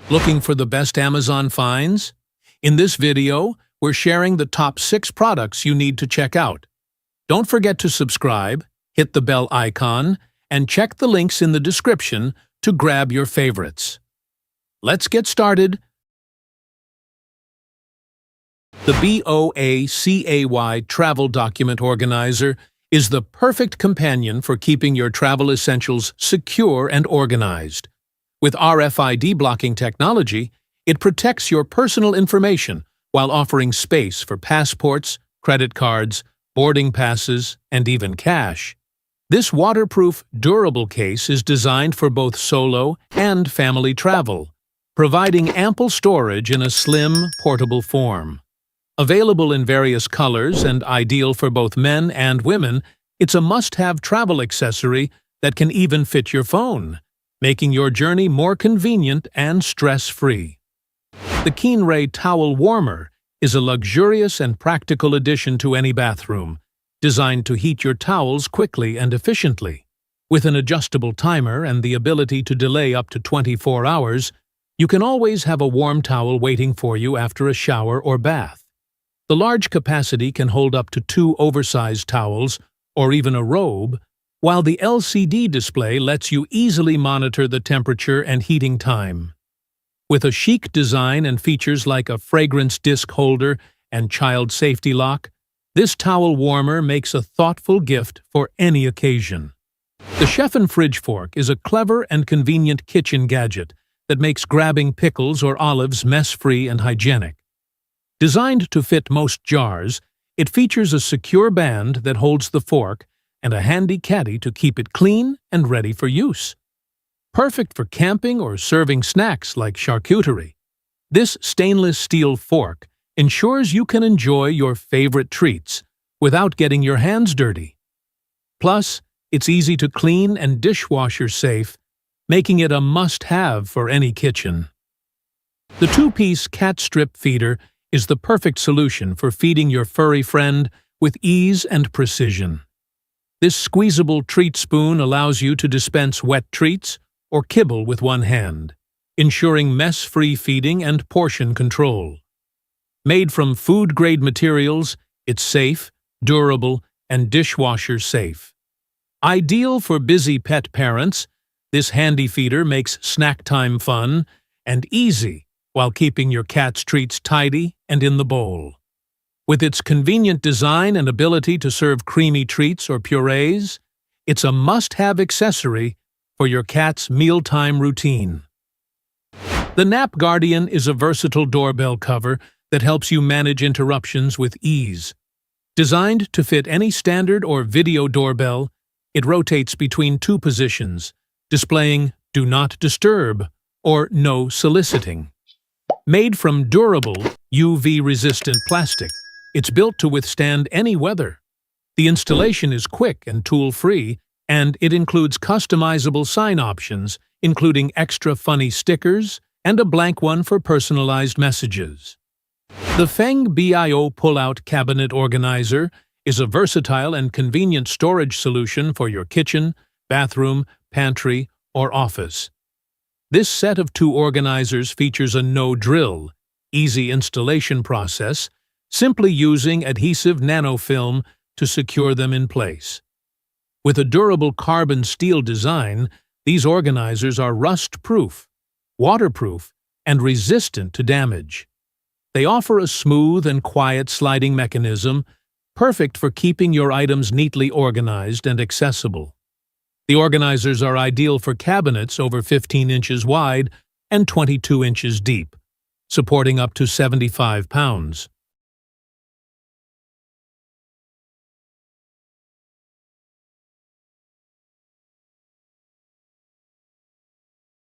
Looking for the best Amazon finds? In this video, we're sharing the top 6 products you need to check out. Don't forget to subscribe, hit the bell icon, and check the links in the description to grab your favorites. Let's get started. The BOACAY Travel Document Organizer is the perfect companion for keeping your travel essentials secure and organized. With RFID blocking technology, it protects your personal information while offering space for passports, credit cards, boarding passes, and even cash. This waterproof, durable case is designed for both solo and family travel, providing ample storage in a slim, portable form. Available in various colors and ideal for both men and women, it's a must-have travel accessory that can even fit your phone, making your journey more convenient and stress-free. The Keen-Ray Towel Warmer is a luxurious and practical addition to any bathroom, designed to heat your towels quickly and efficiently. With an adjustable timer and the ability to delay up to 24 hours, you can always have a warm towel waiting for you after a shower or bath. The large capacity can hold up to 2 oversized towels or even a robe, while the LCD display lets you easily monitor the temperature and heating time. With a chic design and features like a fragrance disc holder and child safety lock, this towel warmer makes a thoughtful gift for any occasion. The Chef and Fridge Fork is a clever and convenient kitchen gadget that makes grabbing pickles or olives mess-free and hygienic. Designed to fit most jars, it features a secure band that holds the fork and a handy caddy to keep it clean and ready for use. Perfect for camping or serving snacks like charcuterie, this stainless steel fork ensures you can enjoy your favorite treats without getting your hands dirty. Plus, it's easy to clean and dishwasher safe, making it a must-have for any kitchen. The 2-piece cat strip feeder is the perfect solution for feeding your furry friend with ease and precision. This squeezable treat spoon allows you to dispense wet treats or kibble with one hand, ensuring mess-free feeding and portion control. Made from food-grade materials, it's safe, durable, and dishwasher safe. Ideal for busy pet parents, this handy feeder makes snack time fun and easy while keeping your cat's treats tidy and in the bowl. With its convenient design and ability to serve creamy treats or purees, it's a must-have accessory for your cat's mealtime routine. The Nap Guardian is a versatile doorbell cover that helps you manage interruptions with ease. Designed to fit any standard or video doorbell, it rotates between 2 positions, displaying "Do Not Disturb" or "No Soliciting." Made from durable, UV-resistant plastic, it's built to withstand any weather. The installation is quick and tool-free, and it includes customizable sign options, including extra funny stickers and a blank one for personalized messages. The Feng BIO Pull-Out Cabinet Organizer is a versatile and convenient storage solution for your kitchen, bathroom, pantry, or office. This set of 2 organizers features a no-drill, easy installation process, simply using adhesive nanofilm to secure them in place. With a durable carbon steel design, these organizers are rust-proof, waterproof, and resistant to damage. They offer a smooth and quiet sliding mechanism, perfect for keeping your items neatly organized and accessible. The organizers are ideal for cabinets over 15 inches wide and 22 inches deep, supporting up to 75 pounds.